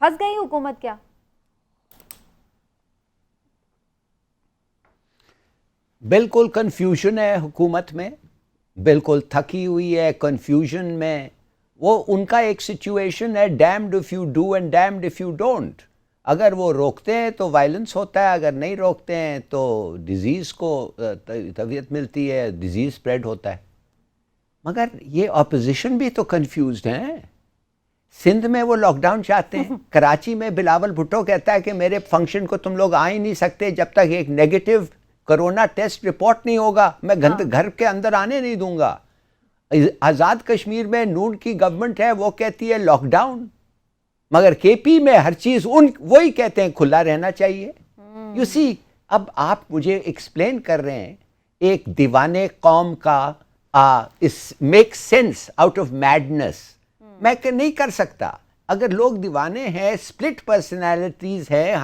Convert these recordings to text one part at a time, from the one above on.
پھنس گئی حکومت کیا؟ بالکل کنفیوژن ہے حکومت میں، بالکل تھکی ہوئی ہے کنفیوژن میں. وہ ان کا ایک سچویشن ہے damned if you do and damned if you don't. اگر وہ روکتے ہیں تو وائلنس ہوتا ہے، اگر نہیں روکتے ہیں تو ڈیزیز کو طبیعت ملتی ہے، ڈیزیز اسپریڈ ہوتا ہے. مگر یہ اپوزیشن بھی تو کنفیوزڈ ہیں. سندھ میں وہ لاک ڈاؤن چاہتے ہیں، کراچی میں بلاول بھٹو کہتا ہے کہ میرے فنکشن کو تم لوگ آ ہی نہیں سکتے جب تک ایک نیگیٹو کرونا ٹیسٹ رپورٹ نہیں ہوگا، میں گھر کے اندر آنے نہیں دوں گا. آزاد کشمیر میں نون کی گورنمنٹ ہے، وہ کہتی ہے لاک ڈاؤن، مگر کے پی میں ہر چیز وہی کہتے ہیں کھلا رہنا چاہیے. یو سی، اب آپ مجھے ایکسپلین کر رہے ہیں ایک دیوانے قوم کا make sense out of madness. میں نہیں کر سکتا. اگر لوگ دیوانے ہیں، اسپلٹ پرسنالٹیز ہیں،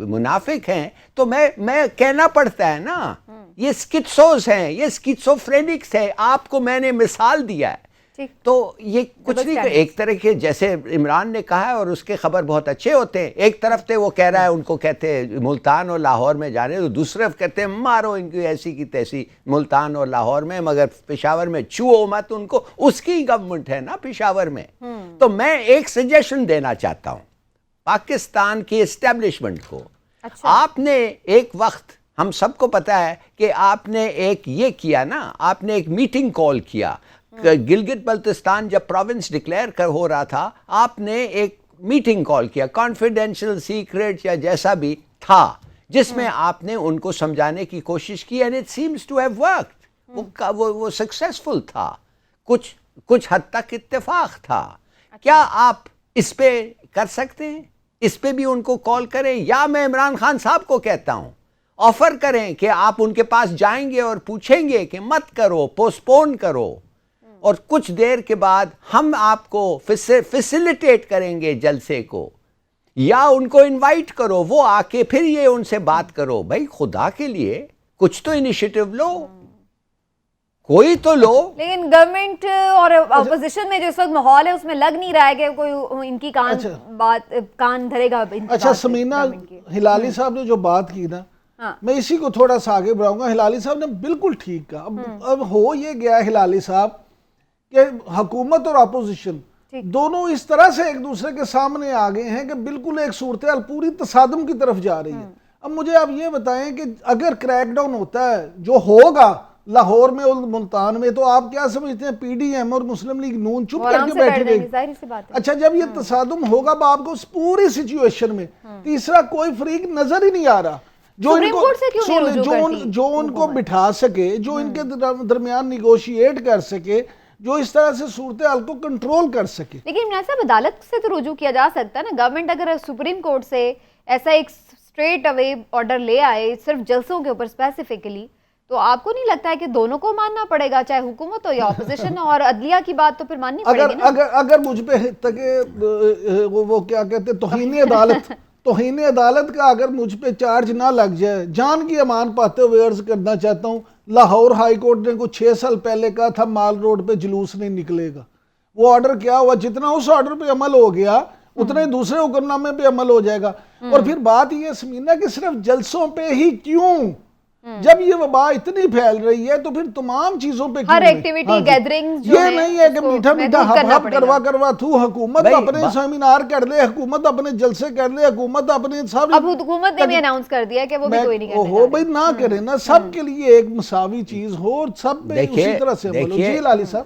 منافق ہیں، تو میں کہنا پڑتا ہے نا، یہ سکیٹسوز ہیں، یہ سکیٹسوفرینکس ہیں. آپ کو میں نے مثال دیا ہے. تو یہ کچھ نہیں، ایک طرح کے جیسے عمران نے کہا ہے، اور اس کے خبر بہت اچھے ہوتے ہیں. ایک طرف سے وہ کہہ رہا ہے ان کو کہتے ہیں ملتان اور لاہور میں جانے، تو دوسری طرف کہتے ہیں مارو ان کی ایسی کی تیسی ملتان اور لاہور میں، مگر پشاور میں چھوؤ مت ان کو. اس کی گورنمنٹ ہے نا پشاور میں. تو میں ایک سجیشن دینا چاہتا ہوں پاکستان کی اسٹیبلشمنٹ کو. آپ نے ایک وقت، ہم سب کو پتا ہے کہ آپ نے ایک یہ کیا نا، آپ نے ایک میٹنگ کال کیا. گلگت بلتستان جب پروونس ڈکلیئر ہو رہا تھا، آپ نے ایک میٹنگ کال کیا، کانفیڈینشیل سیکرٹ یا جیسا بھی تھا، جس میں آپ نے ان کو سمجھانے کی کوشش کی. And it seems to have worked. وہ سکسیسفل تھا، کچھ حد تک اتفاق تھا. کیا آپ اس پہ کر سکتے ہیں؟ اس پہ بھی ان کو کال کریں، یا میں عمران خان صاحب کو کہتا ہوں آفر کریں کہ آپ ان کے پاس جائیں گے اور پوچھیں گے کہ مت کرو، پوسٹ پون کرو، اور کچھ دیر کے بعد ہم آپ کو فیسیلیٹیٹ کریں گے جلسے کو، یا ان کو انوائٹ کرو، وہ آ کے پھر یہ ان سے بات کرو. بھائی خدا کے لیے کچھ تو انیشیٹو لو، کوئی تو لو. لیکن گورنمنٹ اور اپوزیشن میں جو اس وقت ماحول ہے اس میں لگ نہیں رہا ہے کہ کوئی ان کی کان دھرے گا. اچھا سمینہ، ہلالی صاحب نے جو بات کی نا، میں اسی کو تھوڑا سا آگے بڑھاؤں گا. ہلالی صاحب نے بالکل ٹھیک کہا. اب ہو یہ گیا ہلالی صاحب کہ حکومت اور اپوزیشن دونوں اس طرح سے ایک دوسرے کے سامنے آ گئے ہیں کہ بالکل ایک صورتحال پوری تصادم کی طرف جا رہی ہے. اب مجھے آپ یہ بتائیں کہ اگر کریک ڈاؤن ہوتا ہے جو ہوگا لاہور میں اور ملتان میں، تو آپ کیا سمجھتے ہیں پی ڈی ایم اور مسلم لیگ نون چپ کر کے بیٹھے گئے؟ اچھا جب یہ تصادم ہوگا اب آپ کو اس پوری سچویشن میں تیسرا کوئی فریق نظر ہی نہیں آ رہا جو ان کو بٹھا سکے، جو ان کے درمیان نیگوشیٹ کر سکے، جو اس طرح سے صورتحال کو کنٹرول کر سکے. لیکن عمران صاحب عدالت سے تو رجوع کیا جا سکتا ہے نا. گورنمنٹ اگر سپریم کورٹ سے ایسا ایک اسٹریٹ اوے آرڈر لے آئے صرف جلسوں کے اوپر اسپیسیفکلی، تو آپ کو نہیں لگتا ہے کہ دونوں کو ماننا پڑے گا، چاہے حکومت ہو یا اپوزیشن ہو؟ اور عدلیہ کی بات تو پھر ماننی پڑے گی نا. اگر مجھ پہ وہ کیا کہتے توہین عدالت کا اگر مجھ پہ چارج نہ لگ جائے، جان کی امان پاتے ہوئے عرض کرنا چاہتا ہوں، لاہور ہائی کورٹ نے کچھ 6 سال پہلے کہا تھا مال روڈ پہ جلوس نہیں نکلے گا. وہ آرڈر کیا ہوا؟ جتنا اس آرڈر پہ عمل ہو گیا اتنے دوسرے حکم نامے پہ عمل ہو جائے گا. اور پھر بات یہ سمینہ کہ صرف جلسوں پہ ہی کیوں؟ جب یہ وبا اتنی پھیل رہی ہے تو پھر تمام چیزوں پہ ہر ایکٹیویٹی گیدرنگ یہ نہیں ہے کہ میٹھا میٹھا ہپ کروا حکومت اپنے سیمینار کر لے، حکومت اپنے جلسے کر لے، حکومت اپنے سب. اب حکومت نے بھی اناؤنس کر دیا کہ وہ بھی کوئی نہیں کرنے ہو. بھائی نہ کرے نا، سب کے لیے ایک مساوی چیز ہو اور سب پہ اسی طرح سے عمل ہو. جی لالی صاحب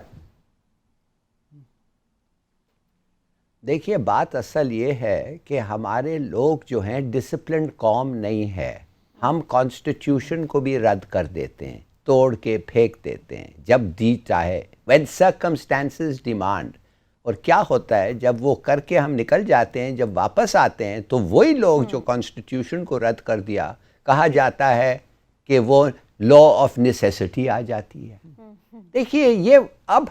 دیکھیے، بات اصل یہ ہے کہ ہمارے لوگ جو ہیں ڈسپلنڈ قوم نہیں ہے. ہم کانسٹیٹیوشن کو بھی رد کر دیتے ہیں، توڑ کے پھینک دیتے ہیں جب دی چاہے، when circumstances demand. اور کیا ہوتا ہے جب وہ کر کے ہم نکل جاتے ہیں، جب واپس آتے ہیں تو وہی لوگ جو کانسٹیٹیوشن کو رد کر دیا، کہا جاتا ہے کہ وہ لا آف نیسیسٹی آ جاتی ہے. دیکھیے یہ اب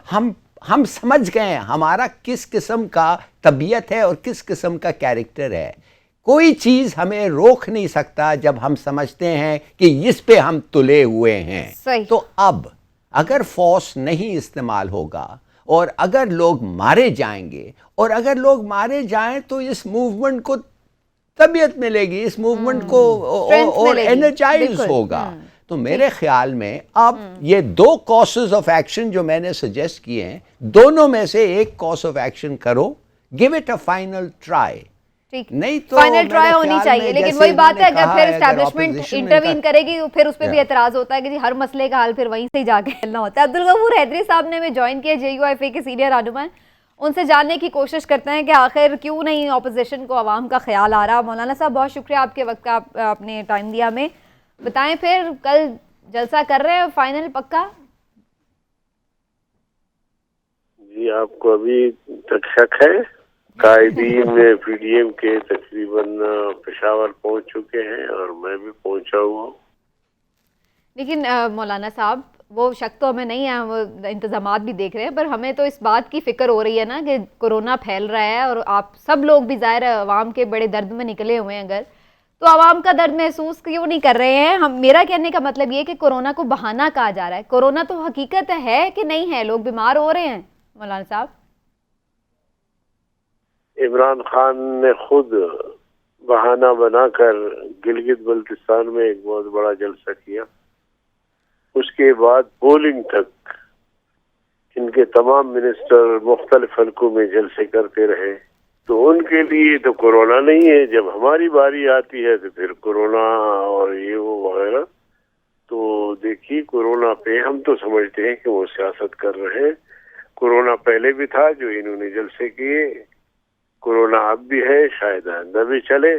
ہم سمجھ گئے ہیں ہمارا کس قسم کا طبیعت ہے اور کس قسم کا کیریکٹر ہے. کوئی چیز ہمیں روک نہیں سکتا جب ہم سمجھتے ہیں کہ اس پہ ہم تلے ہوئے ہیں. تو اب اگر فورس نہیں استعمال ہوگا اور اگر لوگ مارے جائیں گے اور اگر لوگ مارے جائیں تو اس موومنٹ کو طبیعت ملے گی, اس موومنٹ کو اور انرجائز ہوگا. تو میرے خیال میں اب یہ 2 کورسز آف ایکشن جو میں نے سجیسٹ کیے ہیں, دونوں میں سے ایک کورس آف ایکشن کرو, give it a final try. نہیں تو فائنل ٹرائی ہونی چاہیے, لیکن وہی بات ہے اگر پھر اسٹیبلشمنٹ انٹروین کرے گی پھر اس پہ بھی اعتراض ہوتا ہے کہ جی ہر مسئلے کا حل پھر وہیں سے جا کے حل نہ ہوتا ہے. عبدالغفور حیدری صاحب نے ہمیں جوائن کیا, JUIFA کے سینئر رہنما, ان سے جاننے کی کوشش کرتے ہیں کہ آخر کیوں نہیں اپوزیشن کو عوام کا خیال آ رہا. مولانا صاحب بہت شکریہ آپ کے وقت کا, آپ نے ٹائم دیا ہمیں. بتائیں پھر کل جلسہ کر رہے ہیں فائنل پکا؟ جی آپ کو ابھی تک شک ہے؟ قائدین PDM کے تقریباً پشاور پہنچ چکے ہیں اور میں بھی پہنچا ہوا ہوں. لیکن مولانا صاحب وہ شک تو ہمیں نہیں ہے, وہ انتظامات بھی دیکھ رہے ہیں, پر ہمیں تو اس بات کی فکر ہو رہی ہے نا کہ کورونا پھیل رہا ہے اور آپ سب لوگ بھی ظاہر ہے عوام کے بڑے درد میں نکلے ہوئے ہیں, اگر تو عوام کا درد محسوس کیوں نہیں کر رہے ہیں؟ میرا کہنے کا مطلب یہ کہ کورونا کو بہانہ کہا جا رہا ہے, کورونا تو حقیقت ہے کہ نہیں ہے, لوگ بیمار ہو رہے ہیں مولانا صاحب. عمران خان نے خود بہانہ بنا کر گلگت بلتستان میں ایک بہت بڑا جلسہ کیا, اس کے بعد پولنگ تک ان کے تمام منسٹر مختلف حلقوں میں جلسے کرتے رہے. تو ان کے لیے تو کورونا نہیں ہے, جب ہماری باری آتی ہے تو پھر کورونا اور یہ وہ وغیرہ. تو دیکھیے کورونا پہ ہم تو سمجھتے ہیں کہ وہ سیاست کر رہے ہیں. کورونا پہلے بھی تھا جو انہوں نے جلسے کیے, کورونا اب بھی ہے, شاید آئندہ بھی چلے.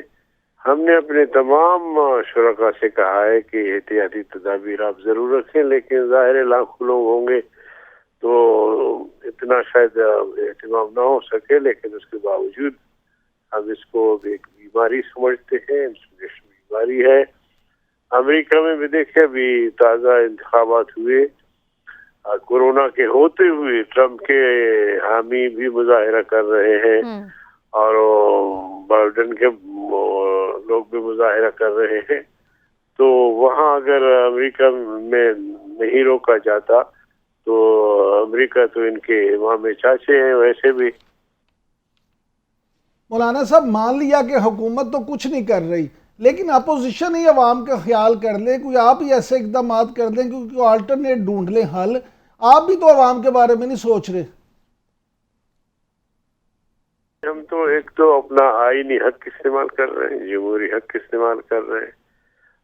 ہم نے اپنے تمام شرکاء سے کہا ہے کہ احتیاطی تدابیر آپ ضرور رکھیں, لیکن ظاہر لاکھوں لوگ ہوں گے تو اتنا شاید اہتمام نہ ہو سکے, لیکن اس کے باوجود ہم اس کو ایک بیماری سمجھتے ہیں, انفیکشن بیماری ہے. امریکہ میں بھی دیکھیں ابھی تازہ انتخابات ہوئے, کورونا کے ہوتے ہوئے ٹرمپ کے حامی بھی مظاہرہ کر رہے ہیں اور بائیڈن کے لوگ بھی مظاہرہ کر رہے ہیں. تو وہاں اگر امریکہ میں نہیں روکا جاتا تو امریکہ تو ان کے امام چاچے ہیں ویسے بھی. مولانا صاحب مان لیا کہ حکومت تو کچھ نہیں کر رہی, لیکن اپوزیشن ہی عوام کا خیال کر لے, کوئی آپ ہی ایسے اقدامات کر دیں کیونکہ آلٹرنیٹ ڈھونڈ لیں حل. آپ بھی تو عوام کے بارے میں نہیں سوچ رہے. ہم تو ایک تو اپنا آئینی حق استعمال کر رہے ہیں, جمہوری حق استعمال کر رہے ہیں.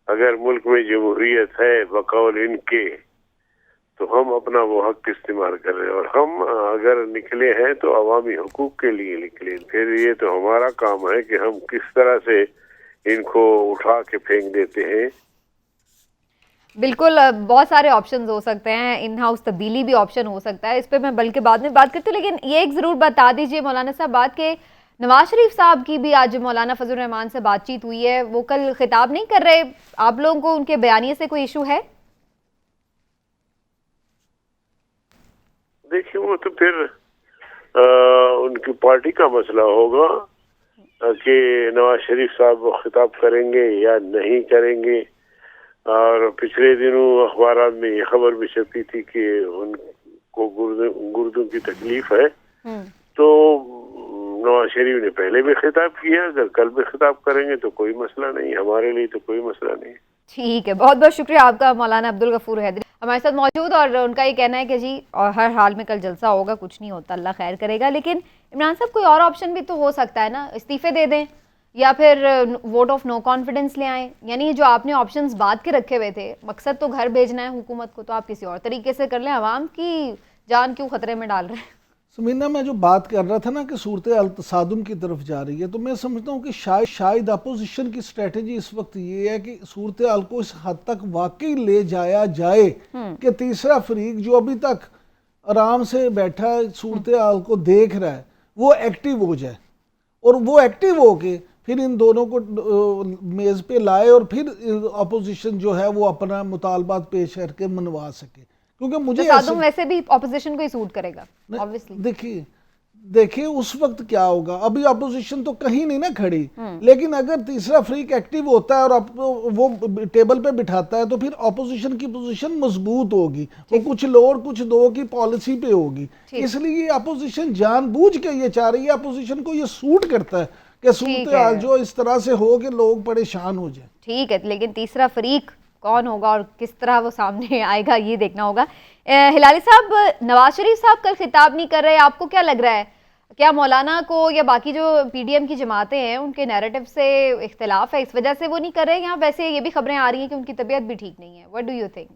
اگر ملک میں جمہوریت ہے بقول ان کے تو ہم اپنا وہ حق استعمال کر رہے ہیں, اور ہم اگر نکلے ہیں تو عوامی حقوق کے لیے نکلے. پھر یہ تو ہمارا کام ہے کہ ہم کس طرح سے ان کو اٹھا کے پھینک دیتے ہیں. بالکل, بہت سارے آپشنز ہو سکتے ہیں, ان ہاؤس تبدیلی بھی آپشن ہو سکتا ہے, اس پہ میں بلکہ بعد میں بات کرتی ہوں. لیکن یہ ایک ضرور بتا دیجئے مولانا صاحب بات کہ نواز شریف صاحب کی بھی آج مولانا فضل الرحمان سے بات چیت ہوئی ہے, وہ کل خطاب نہیں کر رہے, آپ لوگوں کو ان کے بیانیے سے کوئی ایشو ہے؟ دیکھیں وہ تو پھر ان کی پارٹی کا مسئلہ ہوگا کہ نواز شریف صاحب خطاب کریں گے یا نہیں کریں گے. اور پچھلے دنوں اخبارات میں یہ خبر بھی چھپی تھی کہ ان کو گردوں کی تکلیف ہے, تو نواز شریف نے پہلے بھی خطاب کیا, اگر کل بھی خطاب کریں گے تو کوئی مسئلہ نہیں, ہمارے لیے تو کوئی مسئلہ نہیں. ٹھیک ہے, بہت بہت شکریہ آپ کا مولانا عبدالغفور حیدری ہمارے ساتھ موجود, اور ان کا یہ کہنا ہے کہ جی ہر حال میں کل جلسہ ہوگا, کچھ نہیں ہوتا, اللہ خیر کرے گا. لیکن عمران صاحب کوئی اور آپشن بھی تو ہو سکتا ہے نا, استعفے دے دیں یا پھر ووٹ آف نو کانفیڈنس لے آئیں. یعنی جو آپ نے آپشنز بات کے رکھے ہوئے تھے, مقصد تو گھر بھیجنا ہے حکومت کو, تو آپ کسی اور طریقے سے کر لیں, عوام کی جان کیوں خطرے میں ڈال رہے ہیں؟ سمینا میں جو بات کر رہا تھا نا کہ صورتحال تصادم کی طرف جا رہی ہے, تو میں سمجھتا ہوں کہ شاید اپوزیشن کی اسٹریٹجی اس وقت یہ ہے کہ صورتحال کو اس حد تک واقعی لے جایا جائے کہ تیسرا فریق جو ابھی تک آرام سے بیٹھا صورتحال کو دیکھ رہا ہے وہ ایکٹیو ہو جائے, اور وہ ایکٹیو ہو کے پھر ان دونوں کو میز پہ لائے اور پھر اپوزیشن جو ہے وہ اپنا مطالبات پیش کر کے منوا سکے. کیونکہ مجھے تصادم ویسے بھی اپوزیشن کو ہی سوٹ کرے گا. دیکھیے دیکھیں اس وقت کیا ہوگا, ابھی اپوزیشن تو کہیں نہیں نا کھڑی, لیکن اگر تیسرا فریق ایکٹیو ہوتا ہے اور وہ ٹیبل پہ بٹھاتا ہے تو پھر اپوزیشن کی پوزیشن مضبوط ہوگی, وہ کچھ لو اور کچھ دو کی پالیسی پہ ہوگی. اس لیے اپوزیشن جان بوجھ کے یہ چاہ رہی ہے, اپوزیشن کو یہ سوٹ کرتا ہے کہ صورتحال جو اس طرح سے ہو کہ لوگ پریشان ہو جائیں. ٹھیک ہے, لیکن تیسرا فریق کون ہوگا اور کس طرح وہ سامنے آئے گا یہ دیکھنا ہوگا. ہلالی صاحب, نواز شریف صاحب کل خطاب نہیں کر رہے, آپ کو کیا لگ رہا ہے, کیا مولانا کو یا باقی جو پی ڈی ایم کی جماعتیں ہیں ان کے نیریٹو سے اختلاف ہے, اس وجہ سے وہ نہیں کر رہے, یا ویسے یہ بھی خبریں آ رہی ہیں کہ ان کی طبیعت بھی ٹھیک نہیں ہے؟ What do you think?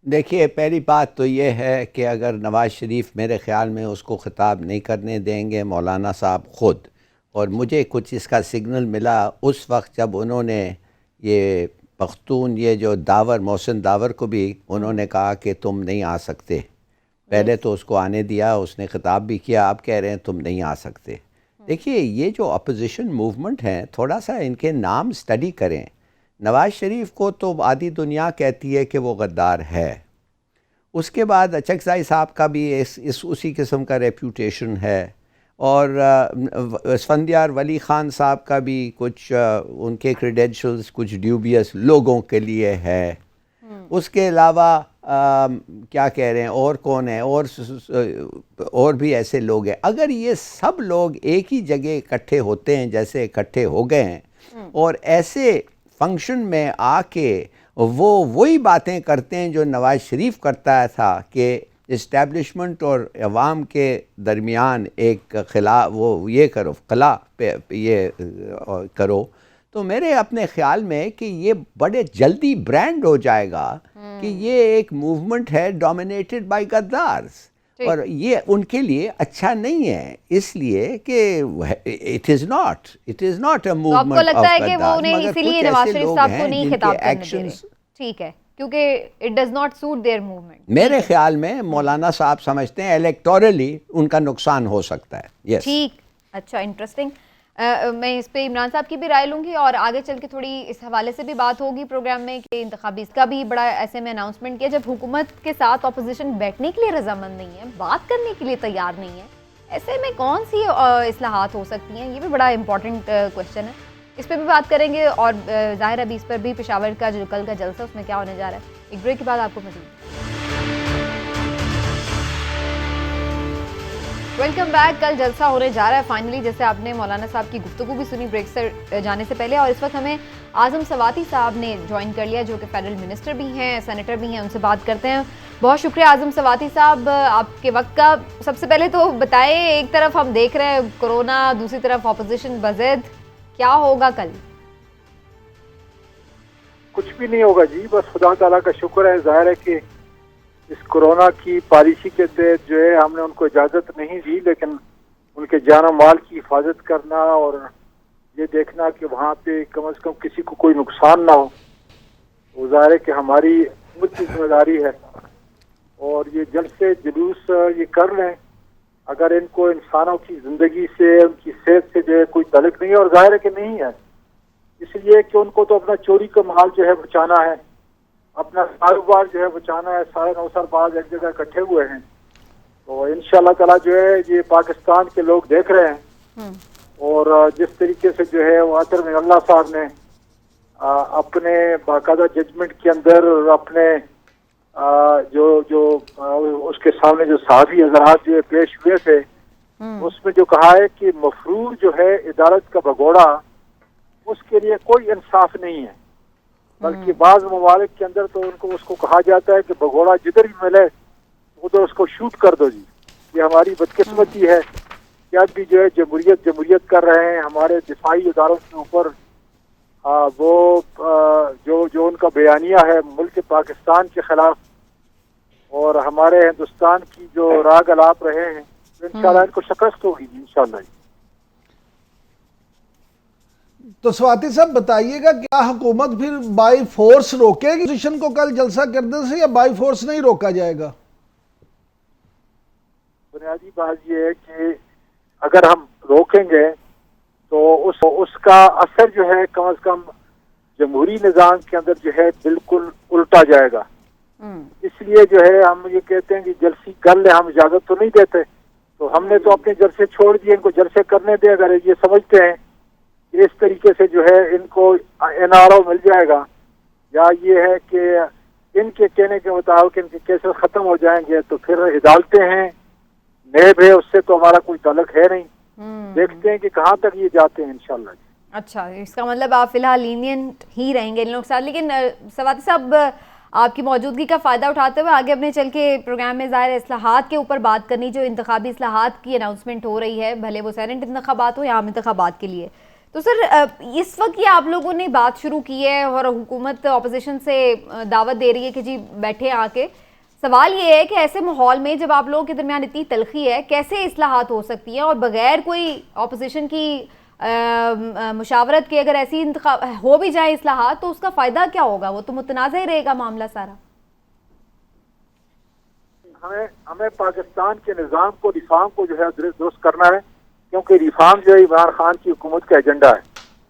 دیکھیے, پہلی بات تو یہ ہے کہ اگر نواز شریف میرے خیال میں اس کو خطاب نہیں کرنے دیں گے مولانا صاحب خود, اور مجھے کچھ اس کا سگنل ملا اس وقت جب انہوں نے یہ پختون یہ جو داور محسن داور کو بھی انہوں نے کہا کہ تم نہیں آ سکتے, پہلے تو اس کو آنے دیا, اس نے خطاب بھی کیا, اب کہہ رہے ہیں تم نہیں آ سکتے. دیکھیے, یہ جو اپوزیشن موومنٹ ہیں تھوڑا سا ان کے نام سٹڈی کریں. نواز شریف کو تو آدھی دنیا کہتی ہے کہ وہ غدار ہے, اس کے بعد اچکزئی صاحب کا بھی اسی قسم کا ریپیوٹیشن ہے, اور اسفندیار ولی خان صاحب کا بھی کچھ ان کے کریڈینشلز کچھ ڈیوبیس لوگوں کے لیے ہے. اس کے علاوہ کیا کہہ رہے ہیں, اور کون ہے, اور بھی ایسے لوگ ہیں. اگر یہ سب لوگ ایک ہی جگہ اکٹھے ہوتے ہیں جیسے اکٹھے ہو گئے ہیں, اور ایسے فنکشن میں آ کے وہی باتیں کرتے ہیں جو نواز شریف کرتا تھا کہ اسٹیبلشمنٹ اور عوام کے درمیان ایک خلا وہ یہ کرو خلا پہ یہ کرو, تو میرے اپنے خیال میں کہ یہ بڑے جلدی برانڈ ہو جائے گا کہ یہ ایک موومنٹ ہے ڈومینیٹڈ بائی غدارز, اور یہ ان کے لیے اچھا نہیں ہے, اس لیے کہ it is not a movement. آپ کو لگتا ہے کہ وہ انہیں اسی لیے نواز شریف صاحب کو نہیں خطاب کرنے دے رہے؟ ٹھیک ہے, کیونکہ it does not suit their movement. میرے خیال میں مولانا صاحب سمجھتے ہیں الیکٹورلی ان کا نقصان ہو سکتا ہے. ٹھیک, اچھا, انٹرسٹنگ. میں اس پہ عمران صاحب کی بھی رائے لوں گی, اور آگے چل کے تھوڑی اس حوالے سے بھی بات ہوگی پروگرام میں کہ انتخابی اس کا بھی بڑا ایسے میں اناؤنسمنٹ کیا, جب حکومت کے ساتھ اپوزیشن بیٹھنے کے لیے رضامند نہیں ہے, بات کرنے کے لیے تیار نہیں ہے, ایسے میں کون سی اصلاحات ہو سکتی ہیں؟ یہ بھی بڑا امپورٹنٹ کویشچن ہے, اس پہ بھی بات کریں گے. اور ظاہر ابھی اس پر بھی پشاور کا جو کل کا جلسہ اس میں کیا ہونے جا رہا ہے, ایک بریک کے بعد آپ کو مزید. Welcome back. کل جلسہ ہونے جا رہا ہے فائنلی, جیسے آپ نے مولانا صاحب کی گفتگو بھی سنی بریک سے جانے سے پہلے, اور اس وقت ہمیں اعظم سواتی صاحب نے جوائن کر لیا جو کہ فیڈرل منسٹر بھی ہیں, سینیٹر بھی ہیں, ان سے بات کرتے ہیں. بہت شکریہ اعظم سواتی صاحب آپ کے وقت کا. سب سے پہلے تو بتائیں, ایک طرف ہم دیکھ رہے ہیں کورونا, دوسری طرف اپوزیشن بضد, کیا ہوگا کل؟ کچھ بھی نہیں ہوگا جی, بس خدا تعالیٰ کا شکر ہے. ظاہر ہے کہ اس کورونا کی پالیسی کے تحت جو ہے ہم نے ان کو اجازت نہیں دی, لیکن ان کے جان و مال کی حفاظت کرنا اور یہ دیکھنا کہ وہاں پہ کم از کم کسی کو کوئی نقصان نہ ہو, وہ ظاہر ہے کہ ہماری حکومت کی ذمہ داری ہے. اور یہ جلسے جلوس یہ کر لیں, اگر ان کو انسانوں کی زندگی سے, ان کی صحت سے جو ہے کوئی تعلق نہیں ہے, اور ظاہر ہے کہ نہیں ہے, اس لیے کہ ان کو تو اپنا چوری کا مال جو ہے بچانا ہے, اپنا کاروبار جو ہے بچانا ہے. 9.5 باز ایک جگہ اکٹھے ہوئے ہیں, تو انشاءاللہ تعالیٰ جو ہے یہ پاکستان کے لوگ دیکھ رہے ہیں, اور جس طریقے سے جو ہے وہ عطر میں اللہ صاحب نے اپنے باقاعدہ ججمنٹ کے اندر اپنے جو اس کے سامنے جو صحافی حضرات جو پیش ہوئے تھے, اس میں جو کہا ہے کہ مفرور جو ہے عدالت کا بھگوڑا, اس کے لیے کوئی انصاف نہیں ہے, بلکہ بعض ممالک کے اندر تو اس کو کہا جاتا ہے کہ بھگوڑا جدھر بھی ملے ادھر اس کو شوٹ کر دو جی. یہ ہماری بدقسمتی ہے کہ اب بھی جو ہے جمہوریت کر رہے ہیں. ہمارے دفاعی اداروں کے اوپر وہ جو ان کا بیانیہ ہے ملک پاکستان کے خلاف اور ہمارے ہندوستان کی جو راگ الاپ رہے ہیں, انشاءاللہ ان کو شکست ہوگی انشاءاللہ. تو سواتی صاحب بتائیے گا, کیا حکومت پھر بائی فورس روکے گی اپوزیشن کو کل جلسہ کرنے سے, یا بائی فورس نہیں روکا جائے گا؟ بنیادی بات یہ ہے کہ اگر ہم روکیں گے تو اس کا اثر جو ہے کم از کم جمہوری نظام کے اندر جو ہے بالکل الٹا جائے گا. اس لیے جو ہے ہم یہ کہتے ہیں کہ جلسے کر لیں، ہم اجازت تو نہیں دیتے، تو ہم نے تو اپنے جلسے چھوڑ دیے، ان کو جلسے کرنے دیں. اگر یہ سمجھتے ہیں کہ اس طریقے سے جو ہے ان کو NRO مل جائے گا، یا یہ ہے کہ ان کے کہنے کے مطابق ان کے کیسز ختم ہو جائیں گے، تو پھر عدالتیں ہیں، نیب ہے، اس سے تو ہمارا کوئی تعلق ہے نہیں. دیکھتے ہیں کہ کہاں تک یہ جاتے ہیں انشاءاللہ. اچھا، اس کا مطلب آپ فی الحال لینینٹ ہی رہیں گے ان لوگوں کے ساتھ. لیکن سواتی صاحب، آپ کی موجودگی کا فائدہ اٹھاتے ہوئے آگے اپنے چل کے پروگرام میں ظاہر اصلاحات کے اوپر بات کرنی، جو انتخابی اصلاحات کی اناؤنسمنٹ ہو رہی ہے، بھلے وہ سینٹ انتخابات ہو یا عام انتخابات کے لیے. تو سر، اس وقت یہ آپ لوگوں نے بات شروع کی ہے اور حکومت اپوزیشن سے دعوت دے رہی ہے کہ جی بیٹھے آ کے. سوال یہ ہے کہ ایسے ماحول میں جب آپ لوگوں کے درمیان اتنی تلخی ہے، کیسے اصلاحات ہو سکتی ہیں؟ اور بغیر کوئی اپوزیشن کی مشاورت کے اگر ایسی ہو بھی جائے اصلاحات، تو اس کا فائدہ کیا ہوگا؟ وہ تو متنازع ہی رہے گا معاملہ سارا. ہمیں پاکستان کے نظام کو، ریفارم کو جو ہے درست کرنا ہے، کیونکہ ریفارم جو ہے عمران خان کی حکومت کا ایجنڈا ہے.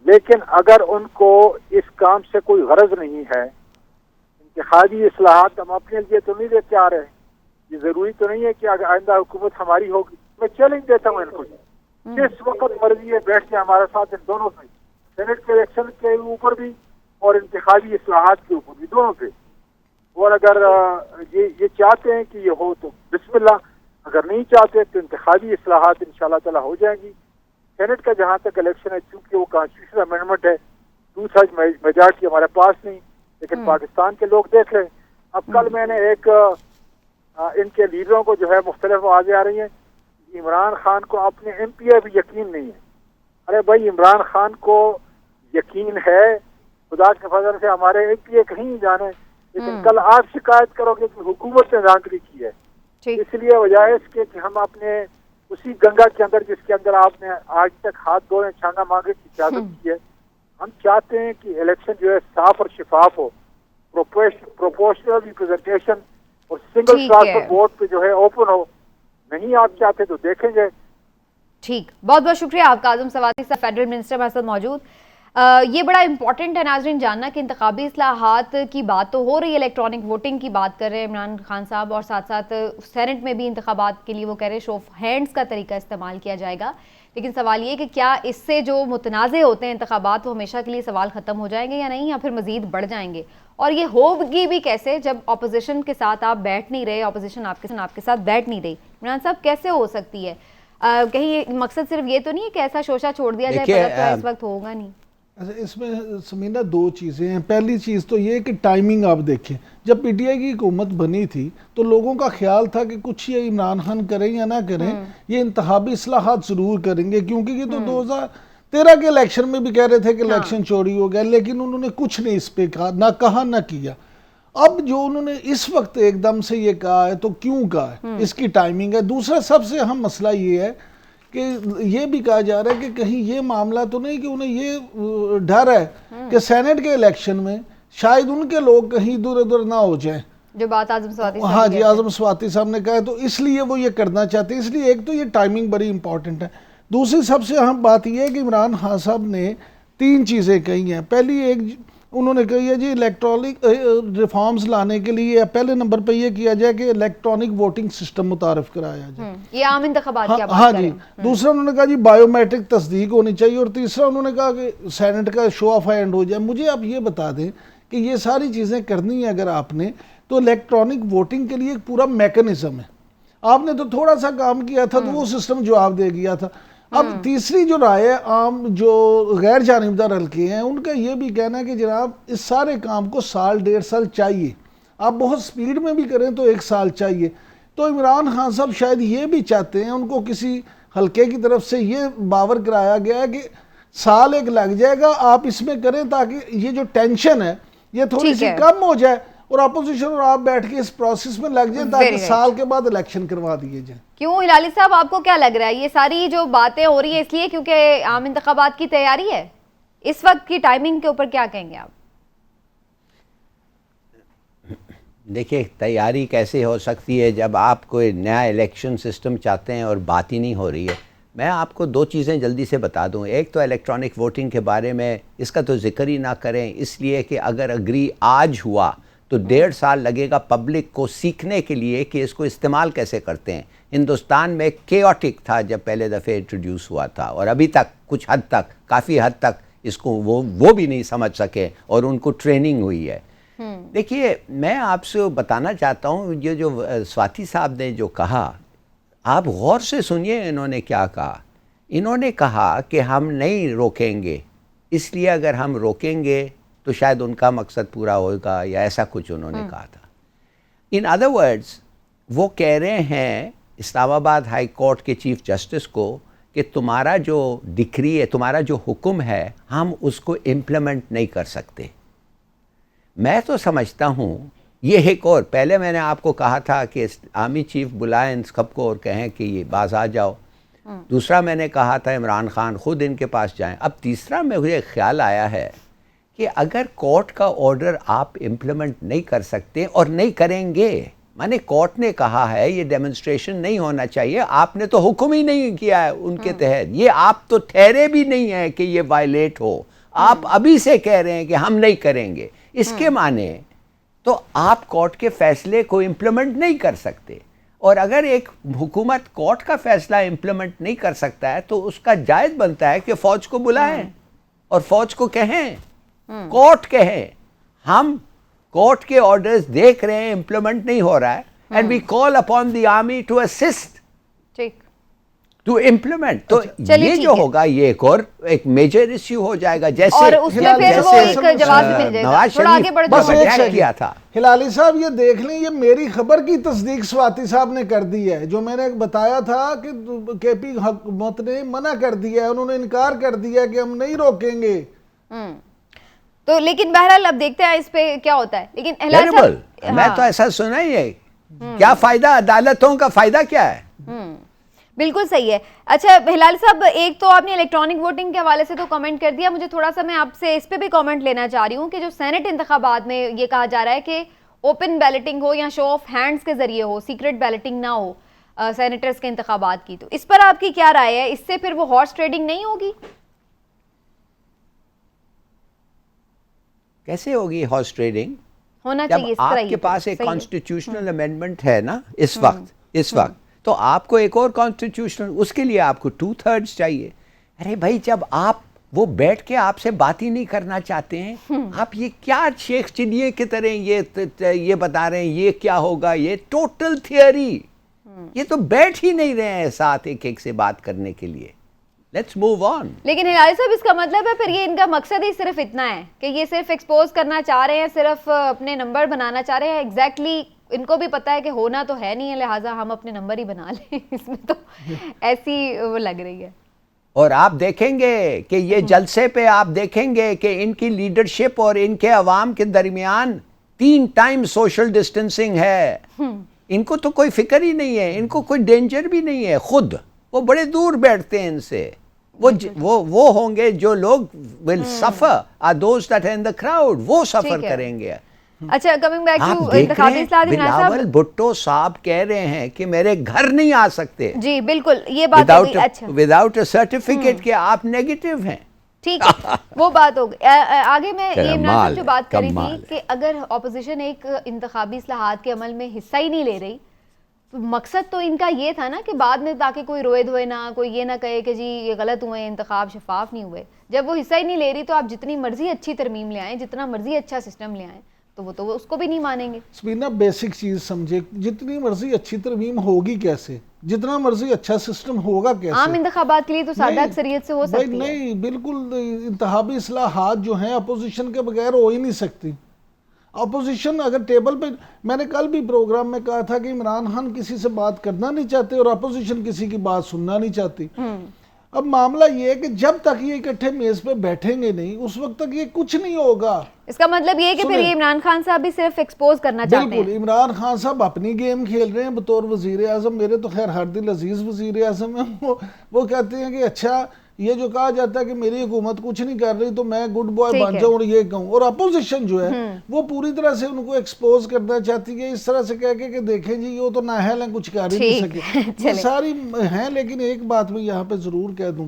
لیکن اگر ان کو اس کام سے کوئی غرض نہیں ہے، انتخابی اصلاحات ہم اپنے لیے تو نہیں لیتے آ رہے، یہ ضروری تو نہیں ہے کہ اگر آئندہ حکومت ہماری ہوگی. میں چیلنج دیتا ہوں ان کو، جس وقت مرضی ہے بیٹھ کے ہمارے ساتھ ان دونوں پہ، سینٹ کے الیکشن کے اوپر بھی اور انتخابی اصلاحات کے اوپر بھی، دونوں پہ. اور اگر یہ چاہتے ہیں کہ یہ ہو تو بسم اللہ، اگر نہیں چاہتے تو انتخابی اصلاحات انشاءاللہ تعالی ہو جائیں گی. سینٹ کا جہاں تک الیکشن ہے، چونکہ وہ کانسٹیٹیوشنل امینڈمنٹ ہے، 2/3 میجارٹی ہمارے پاس نہیں، لیکن پاکستان کے لوگ دیکھ لیں. اب کل میں نے ایک ان کے لیڈروں کو جو ہے مختلف آوازیں آ رہی ہیں، عمران خان کو اپنے MPA بھی یقین نہیں ہے. ارے بھائی، عمران خان کو یقین ہے، خدا کے فضل سے ہمارے MPA کہیں نہیں جانے، لیکن کل آپ شکایت کرو گے کہ حکومت نے دھاندلی کی ہے. اس لیے وجہ اس کے کہ ہم اپنے اسی گنگا کے اندر، جس کے اندر آپ نے آج تک ہاتھ دھونے چھانگا مانگے کی اجازت کی ہے، ہم چاہتے ہیں کہ الیکشن جو ہے صاف اور شفاف ہو، پروپورشنل ریپرزنٹیشن اور سنگل ٹرانسفر ووٹ پہ جو ہے اوپن ہو. نہیں آپ چاہتے تو دیکھیں گے. ٹھیک، بہت بہت شکریہ آپ کا اعظم سواتی صاحب، فیڈرل منسٹر ہمارے ساتھ موجود. یہ بڑا امپورٹنٹ ہے ناظرین جاننا کہ انتخابی اصلاحات کی بات تو ہو رہی ہے، الیکٹرانک ووٹنگ کی بات کر رہے ہیں عمران خان صاحب، اور ساتھ ساتھ سینٹ میں بھی انتخابات کے لیے وہ کہہ رہے ہیں شو آف ہینڈز کا طریقہ استعمال کیا جائے گا. لیکن سوال یہ کہ کیا اس سے جو متنازع ہوتے ہیں انتخابات، وہ ہمیشہ کے لیے سوال ختم ہو جائیں گے یا نہیں، یا پھر مزید بڑھ جائیں گے؟ اور یہ ہوگی بھی کیسے جب اپوزیشن کے ساتھ آپ بیٹھ نہیں رہے، اپوزیشن آپ کے ساتھ بیٹھ نہیں رہی؟ عمران صاحب، کیسے ہو سکتی ہے؟ کہیں مقصد صرف یہ تو نہیں ہے کہ ایسا شوشہ چھوڑ دیا جائے، پتہ تو اس وقت ہوگا نہیں. اس میں سمینہ 2 چیزیں ہیں. پہلی چیز تو یہ کہ ٹائمنگ آپ دیکھیں، جب PTI کی حکومت بنی تھی تو لوگوں کا خیال تھا کہ کچھ یہ عمران خان کریں یا نہ کریں، یہ انتخابی اصلاحات ضرور کریں گے، کیونکہ یہ تو 2013 کے الیکشن میں بھی کہہ رہے تھے کہ الیکشن چوری ہو گیا، لیکن انہوں نے کچھ نہیں اس پہ کہا نہ کیا. اب جو انہوں نے اس وقت ایک دم سے یہ کہا ہے تو کیوں کہا ہے؟ اس کی ٹائمنگ ہے. دوسرا سب سے اہم مسئلہ یہ ہے کہ یہ بھی کہا جا رہا ہے کہ کہیں یہ معاملہ تو نہیں کہ انہیں یہ ڈر ہے کہ سینٹ کے الیکشن میں شاید ان کے لوگ کہیں ادھر ادھر نہ ہو جائیں، جو بات اعظم سواتی صاحب، ہاں جی، اعظم سواتی صاحب نے کہا ہے، تو اس لیے وہ یہ کرنا چاہتے ہیں. اس لیے ایک تو یہ ٹائمنگ بڑی امپورٹنٹ ہے. دوسری سب سے اہم بات یہ ہے کہ عمران خان صاحب نے 3 چیزیں کہی ہیں. پہلی ایک انہوں نے کہی ہے جی الیکٹرانک ریفارمز لانے کے لیے پہلے نمبر پہ یہ کیا جائے کہ الیکٹرانک ووٹنگ سسٹم متعارف کرایا جائے. یہ عام انتخابات کی بات ہاں جی. دوسرا انہوں نے کہا جی بایو میٹرک تصدیق ہونی چاہیے. اور تیسرا انہوں نے کہا کہ سینٹ کا شو آف ہینڈ ہو جائے. مجھے آپ یہ بتا دیں کہ یہ ساری چیزیں کرنی ہے اگر آپ نے، تو الیکٹرانک ووٹنگ کے لیے ایک پورا میکنزم ہے. آپ نے تو تھوڑا سا کام کیا تھا تو وہ سسٹم جواب دے گیا تھا. اب تیسری جو رائے ہے، عام جو غیر جانبدار حلقے ہیں ان کا یہ بھی کہنا ہے کہ جناب اس سارے کام کو 1.5 سال چاہیے. آپ بہت سپیڈ میں بھی کریں تو 1 سال چاہیے. تو عمران خان صاحب شاید یہ بھی چاہتے ہیں، ان کو کسی حلقے کی طرف سے یہ باور کرایا گیا ہے کہ 1 سال لگ جائے گا، آپ اس میں کریں تاکہ یہ جو ٹینشن ہے یہ تھوڑی سی کم ہو جائے، اور اپوزیشن اور آپ بیٹھ کے اس پروسیس میں لگ جائیں تاکہ سال کے بعد الیکشن کروا دیے جائیں. کیوں ہلالی صاحب، آپ کو کیا لگ رہا ہے یہ ساری جو باتیں ہو رہی ہیں اس لیے کیونکہ عام انتخابات کی تیاری ہے؟ اس وقت کی ٹائمنگ کے اوپر کیا کہیں گے آپ؟ دیکھیں، تیاری کیسے ہو سکتی ہے جب آپ کوئی نیا الیکشن سسٹم چاہتے ہیں اور بات ہی نہیں ہو رہی ہے. میں آپ کو 2 چیزیں جلدی سے بتا دوں. ایک تو الیکٹرانک ووٹنگ کے بارے میں اس کا تو ذکر ہی نہ کریں، اس لیے کہ اگر اگری آج ہوا تو 1.5 سال لگے گا پبلک کو سیکھنے کے لیے کہ اس کو استعمال کیسے کرتے ہیں. ہندوستان میں کیوٹک تھا جب پہلے دفعہ انٹروڈیوس ہوا تھا, اور ابھی تک کچھ حد تک, کافی حد تک اس کو وہ بھی نہیں سمجھ سکے, اور ان کو ٹریننگ ہوئی ہے. دیکھیے میں آپ سے بتانا چاہتا ہوں, یہ جو سواتی صاحب نے جو کہا, آپ غور سے سنیے انہوں نے کیا کہا. انہوں نے کہا کہ ہم نہیں روکیں گے, اس لیے اگر ہم روکیں گے تو شاید ان کا مقصد پورا ہوگا, یا ایسا کچھ انہوں نے کہا تھا. ان ادر ورڈز وہ کہہ رہے ہیں اسلام آباد ہائی کورٹ کے چیف جسٹس کو کہ تمہارا جو ڈکری ہے, تمہارا جو حکم ہے, ہم اس کو امپلیمنٹ نہیں کر سکتے. میں تو سمجھتا ہوں یہ ایک اور, پہلے میں نے آپ کو کہا تھا کہ آرمی چیف بلائیں ان سب کو اور کہیں کہ یہ باز آ جاؤ. دوسرا میں نے کہا تھا عمران خان خود ان کے پاس جائیں. اب تیسرا مجھے خیال آیا ہے کہ اگر کورٹ کا آرڈر آپ امپلیمنٹ نہیں کر سکتے اور نہیں کریں گے, مانے کورٹ نے کہا ہے یہ ڈیمونسٹریشن نہیں ہونا چاہیے, آپ نے تو حکم ہی نہیں کیا ہے ان کے تحت, یہ آپ تو ٹھہرے بھی نہیں ہیں کہ یہ وائلیٹ ہو, آپ ابھی سے کہہ رہے ہیں کہ ہم نہیں کریں گے. اس کے معنی تو آپ کورٹ کے فیصلے کو امپلیمنٹ نہیں کر سکتے, اور اگر ایک حکومت کورٹ کا فیصلہ امپلیمنٹ نہیں کر سکتا ہے تو اس کا جائز بنتا ہے کہ فوج کو بلائیں اور فوج کو کہیں, کورٹ کہیں ہم کورٹ کے آرڈرز دیکھ رہے ہیں امپلیمنٹ نہیں ہو رہا ہے, and we call upon the army to assist to implement. تو یہ جو ہوگا یہ ایک اور ایک میجر ایشو ہو جائے گا, جیسے اور اس میں پھر وہ ایک جواب بھی مل جائے گا. نواز تھوڑا آگے بڑھ شریف جائیں. بس کیا تھا. ہلالی صاحب یہ دیکھ لیں, یہ میری خبر کی تصدیق سواتی صاحب نے کر دی ہے. جو میں نے بتایا تھا کہ کے پی حکومت نے منع کر دیا ہے, انہوں نے انکار کر دیا کہ ہم نہیں روکیں گے. تو لیکن بہرحال اب دیکھتے ہیں اس پہ کیا ہوتا ہے. لیکن میں تو ایسا سنا ہی ہے, کیا فائدہ, عدالتوں کا فائدہ کیا ہے. بالکل صحیح ہے. اچھا ہلال صاحب, ایک تو آپ نے الیکٹرانک ووٹنگ کے حوالے سے تو کامنٹ کر دیا, مجھے تھوڑا سا میں آپ سے اس پہ بھی کامنٹ لینا چاہ رہی ہوں کہ جو سینٹ انتخابات میں یہ کہا جا رہا ہے کہ اوپن بیلٹنگ ہو یا شو آف ہینڈز کے ذریعے ہو, سیکرٹ بیلٹنگ نہ ہو سینیٹرز کے انتخابات کی, تو اس پر آپ کی کیا رائے ہے؟ اس سے پھر وہ ہارس ٹریڈنگ نہیں ہوگی؟ کیسے ہوگی ہارس ٹریڈنگ؟ ہونا چاہیے. جب آپ کے پاس ایک کانسٹیٹیوشنل امینڈمنٹ ہے نا اس وقت, تو آپ کو ایک اور کانسٹیٹیوشنل, اس کے لیے آپ کو 2/3 چاہیے. ارے بھائی جب آپ وہ بیٹھ کے آپ سے بات ہی نہیں کرنا چاہتے ہیں, آپ یہ کیا شیخ چنیے کی طرح یہ بتا رہے ہیں یہ کیا ہوگا, یہ ٹوٹل تھیوری. یہ تو بیٹھ ہی نہیں رہے ہیں ساتھ ایک ایک سے بات کرنے کے لیے. Let's move on. لیکن ہلال صاحب اس کا مطلب ہے پھر یہ ان کا مقصد ہی صرف اتنا ہے کہ یہ صرف ایکسپوز کرنا چاہ رہے ہیں, صرف اپنے نمبر بنانا چاہ رہے ہیں. ایگزیکٹلی ان کو بھی پتا ہے کہ ہونا تو ہے نہیں ہے, لہٰذا ہم اپنے نمبر ہی بنا لیں. اس میں تو ایسی وہ لگ رہی ہے. اور آپ دیکھیں گے کہ یہ جلسے پہ آپ دیکھیں گے کہ ان کی لیڈرشپ اور ان کے عوام کے درمیان 3 ٹائم سوشل ڈسٹینسنگ ہے. ان کو تو کوئی فکر ہی نہیں ہے, ان کو کوئی ڈینجر بھی نہیں ہے. خود وہ بڑے دور بیٹھتے ہیں ان سے. وہ ہوں گے جو لوگ will suffer are those that are in the crowd, وہ سفر کریں گے. اچھا کمنگ بیک ٹو انتخابی اصلاحات, بلاول بھٹو صاحب کہہ رہے ہیں کہ میرے گھر نہیں آ سکتے. جی بالکل یہ بات ہو گئی. اچھا وداؤٹ اے سرٹیفکیٹ کہ آپ نیگیٹو ہیں. ٹھیک ہے وہ بات ہو گئی. آگے میں یہ عمران صاحب جو بات کر رہی تھی کہ اگر اپوزیشن ایک انتخابی اصلاحات کے عمل میں حصہ ہی نہیں لے رہی, تو مقصد تو ان کا یہ تھا نا کہ بعد میں تاکہ کوئی روئے دھوئے نہ, کوئی یہ نہ کہے کہ جی یہ غلط ہوئے, انتخاب شفاف نہیں ہوئے. جب وہ حصہ ہی نہیں لے رہی تو آپ جتنی مرضی اچھی ترمیم لے آئیں, جتنا مرضی اچھا سسٹم لے آئیں, تو وہ اس کو بھی نہیں مانیں گے. سبینہ بیسک چیز سمجھے, جتنی مرضی اچھی ترمیم ہوگی کیسے, جتنا مرضی اچھا سسٹم ہوگا کیسے. عام انتخابات کے لیے تو سادہ اکثریت سے ہو سکتی ہے. نہیں بالکل, انتخابی اصلاحات جو ہیں اپوزیشن کے بغیر ہو ہی نہیں سکتی. اپوزیشن اگر ٹیبل پہ, میں نے کل بھی پروگرام میں کہا تھا کہ عمران خان کسی سے بات کرنا نہیں چاہتے اور اپوزیشن کسی کی بات سننا نہیں چاہتی. اب معاملہ یہ ہے کہ جب تک یہ اکٹھے میز پہ بیٹھیں گے نہیں, اس وقت تک یہ کچھ نہیں ہوگا. اس کا مطلب یہ ہے کہ پھر یہ عمران خان صاحب بھی صرف ایکسپوز کرنا چاہتے ہیں. بالکل, عمران خان صاحب اپنی گیم کھیل رہے ہیں بطور وزیر اعظم. میرے تو خیر ہر دل عزیز وزیر اعظم ہیں. وہ کہتے ہیں کہ اچھا یہ جو کہا جاتا ہے کہ میری حکومت کچھ نہیں کر رہی تو میں گڈ بوائے بن جاؤں اور یہ کہوں, اور اپوزیشن جو ہے وہ پوری طرح سے ان کو ایکسپوز کرنا چاہتی ہے اس طرح سے کہہ کے کہ دیکھیں جی یہ تو نااہل ہیں, کچھ کر ہی نہیں سکے. یہ ساری ہیں. لیکن ایک بات میں یہاں پہ ضرور کہہ دوں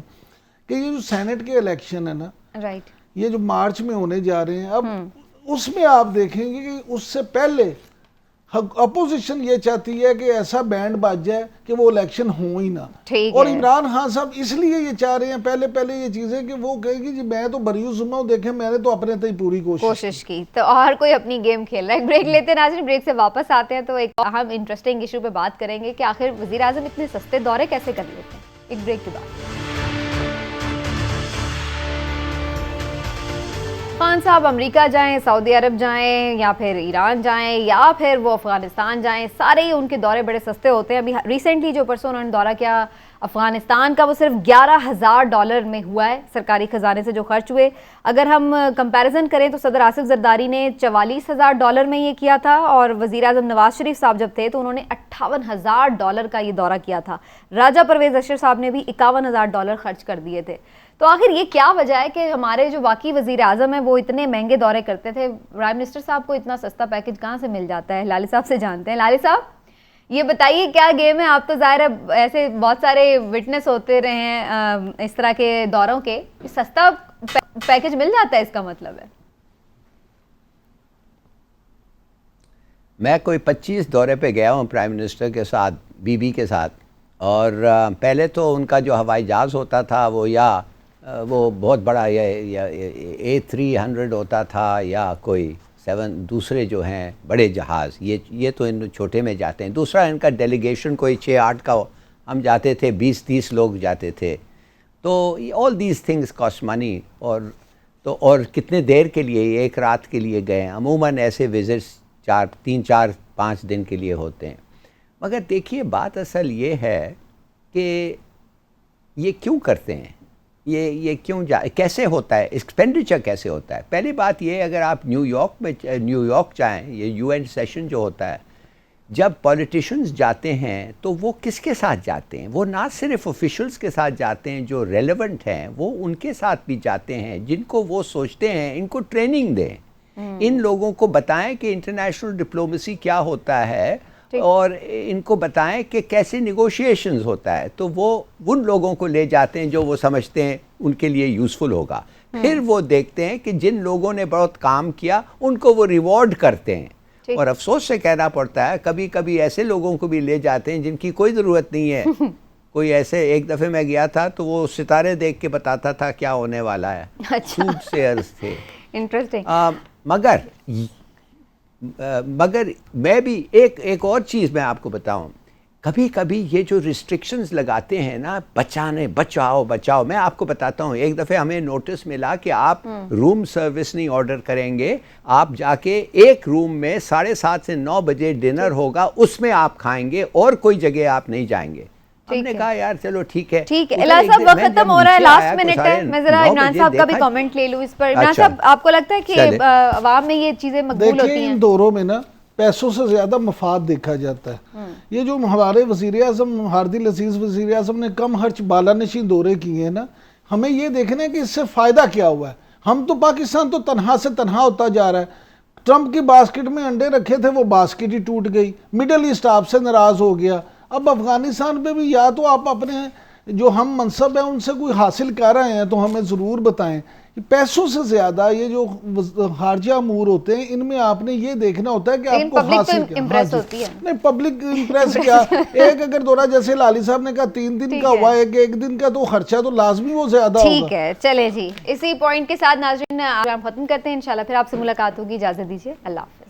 کہ یہ جو سینٹ کے الیکشن ہے نا, یہ جو مارچ میں ہونے جا رہے ہیں, اب اس میں آپ دیکھیں گے کہ اس سے پہلے اپوزیشن یہ چاہتی ہے کہ ایسا بینڈ بج جائے کہ وہ الیکشن ہو ہی نہ. اور عمران خان صاحب اس لیے یہ چاہ رہے ہیں پہلے یہ چیزیں کہ وہ کہے گی جی میں تو بری ذمہ ہوں, دیکھیں میں نے تو اپنے تئیں پوری کوشش کی. تو ہر کوئی اپنی گیم کھیل رہا ہے. ایک بریک لیتے ہیں ناظرین, بریک سے واپس آتے ہیں تو ایک اہم انٹرسٹنگ ایشو پہ بات کریں گے کہ آخر وزیر اعظم اتنے سستے دورے کیسے کر لیتے ہیں. ایک بریک کے بعد. خان صاحب امریکہ جائیں, سعودی عرب جائیں, یا پھر ایران جائیں, یا پھر وہ افغانستان جائیں, سارے ہی ان کے دورے بڑے سستے ہوتے ہیں. ابھی ریسنٹلی جو پرسوں انہوں نے دورہ کیا افغانستان کا, وہ صرف $11,000 میں ہوا ہے سرکاری خزانے سے جو خرچ ہوئے. اگر ہم کمپیریزن کریں تو صدر آصف زرداری نے $44,000 میں یہ کیا تھا, اور وزیر اعظم نواز شریف صاحب جب تھے تو انہوں نے $58,000 کا یہ دورہ کیا تھا. راجہ پرویز اشر صاحب نے بھی $51,000 خرچ کر دیے تھے. تو آخر یہ کیا وجہ ہے کہ ہمارے جو واقعی وزیر اعظم ہیں وہ اتنے مہنگے دورے کرتے تھے, پرائم منسٹر صاحب کو اتنا سستا پیکج کہاں سے مل جاتا ہے؟ لالی صاحب سے جانتے ہیں. لالی صاحب یہ بتائیے کیا گیم ہے؟ آپ تو ظاہر ہے ایسے بہت سارے وٹنس ہوتے رہے ہیں اس طرح کے دوروں کے, سستا پیکج مل جاتا ہے اس کا مطلب ہے؟ میں کوئی 25 دورے پہ گیا ہوں پرائم منسٹر کے ساتھ, بی بی کے ساتھ, اور پہلے تو ان کا جو ہوائی جہاز ہوتا تھا وہ یا وہ بہت بڑا یا A300 ہوتا تھا, یا کوئی 7 دوسرے جو ہیں بڑے جہاز, یہ تو ان چھوٹے میں جاتے ہیں. دوسرا ان کا ڈیلیگیشن کوئی 6-8 کا, ہم جاتے تھے 20-30 لوگ جاتے تھے. تو آل دیز تھنگس کاسٹ منی. اور کتنے دیر کے لیے, ایک رات کے لیے گئے. عموماً ایسے وزٹس 3-4-5 دن کے لیے ہوتے ہیں. مگر دیکھیے بات اصل یہ ہے کہ یہ کیوں کرتے ہیں, یہ کیوں کیسے ہوتا ہے, ایکسپینڈیچر کیسے ہوتا ہے. پہلی بات یہ, اگر آپ نیو یارک جائیں, یہ UN سیشن جو ہوتا ہے, جب پولیٹیشنز جاتے ہیں تو وہ کس کے ساتھ جاتے ہیں؟ وہ نہ صرف آفیشلز کے ساتھ جاتے ہیں جو ریلیونٹ ہیں, وہ ان کے ساتھ بھی جاتے ہیں جن کو وہ سوچتے ہیں ان کو ٹریننگ دیں, ان لوگوں کو بتائیں کہ انٹرنیشنل ڈپلومیسی کیا ہوتا ہے, اور ان کو بتائیں کہ کیسے نیگوشیشنز ہوتا ہے. تو وہ ان لوگوں کو لے جاتے ہیں جو وہ سمجھتے ہیں ان کے لیے یوزفل ہوگا. پھر وہ دیکھتے ہیں کہ جن لوگوں نے بہت کام کیا ان کو وہ ریوارڈ کرتے ہیں. اور افسوس سے کہنا پڑتا ہے کبھی کبھی ایسے لوگوں کو بھی لے جاتے ہیں جن کی کوئی ضرورت نہیں ہے. کوئی ایسے, ایک دفعہ میں گیا تھا تو وہ ستارے دیکھ کے بتاتا تھا کیا ہونے والا ہے. خوب سے عرض تھے. مگر میں بھی ایک اور چیز میں آپ کو بتاؤں, کبھی کبھی یہ جو ریسٹرکشنز لگاتے ہیں نا, بچاؤ, میں آپ کو بتاتا ہوں. ایک دفعہ ہمیں نوٹس ملا کہ آپ روم سروس نہیں آرڈر کریں گے, آپ جا کے ایک روم میں 7:30 سے 9 بجے ڈنر ہوگا, اس میں آپ کھائیں گے, اور کوئی جگہ آپ نہیں جائیں گے. ہم نے کہا یار چلو ٹھیک ہے. الہی صاحب وقت ختم ہو رہا ہے, لاسٹ منٹ ہے, میں ذرا عمران صاحب کا بھی کامنٹ لے لوں اس پر. عمران صاحب آپ کو لگتا ہے کہ عوام میں یہ چیزیں مقبول ہوتی ہیں؟ دیکھیں ان دوروں میں نا پیسوں سے زیادہ مفاد دیکھا جاتا ہے. یہ جو ہمارے وزیر اعظم ہاردی العزیز وزیر اعظم نے کم خرچ بالانشین دورے کیے ہیں نا, ہمیں یہ دیکھنا ہے کہ اس سے فائدہ کیا ہوا ہے. ہم تو پاکستان تو تنہا سے تنہا ہوتا جا رہا ہے. ٹرمپ کی باسکٹ میں انڈے رکھے تھے, وہ باسکٹ ہی ٹوٹ گئی. مڈل ایسٹ آپ سے ناراض ہو گیا. اب افغانستان پہ بھی یا تو آپ اپنے جو ہم منصب ہیں ان سے کوئی حاصل کر رہے ہیں تو ہمیں ضرور بتائیں. پیسوں سے زیادہ یہ جو خارجہ امور ہوتے ہیں ان میں آپ نے یہ دیکھنا ہوتا ہے کہ آپ کو حاصل کیا. نہیں پبلک امپریس کیا, ایک اگر دورہ جیسے لالی صاحب نے کہا 3 دن کا ہوا ہے, ایک دن کا تو خرچہ تو لازمی وہ زیادہ ہوگا. ٹھیک ہے چلے جی, اسی پوائنٹ کے ساتھ ناظرین ختم کرتے ہیں. انشاءاللہ پھر آپ سے ملاقات ہوگی, اجازت دیجیے, اللہ حافظ.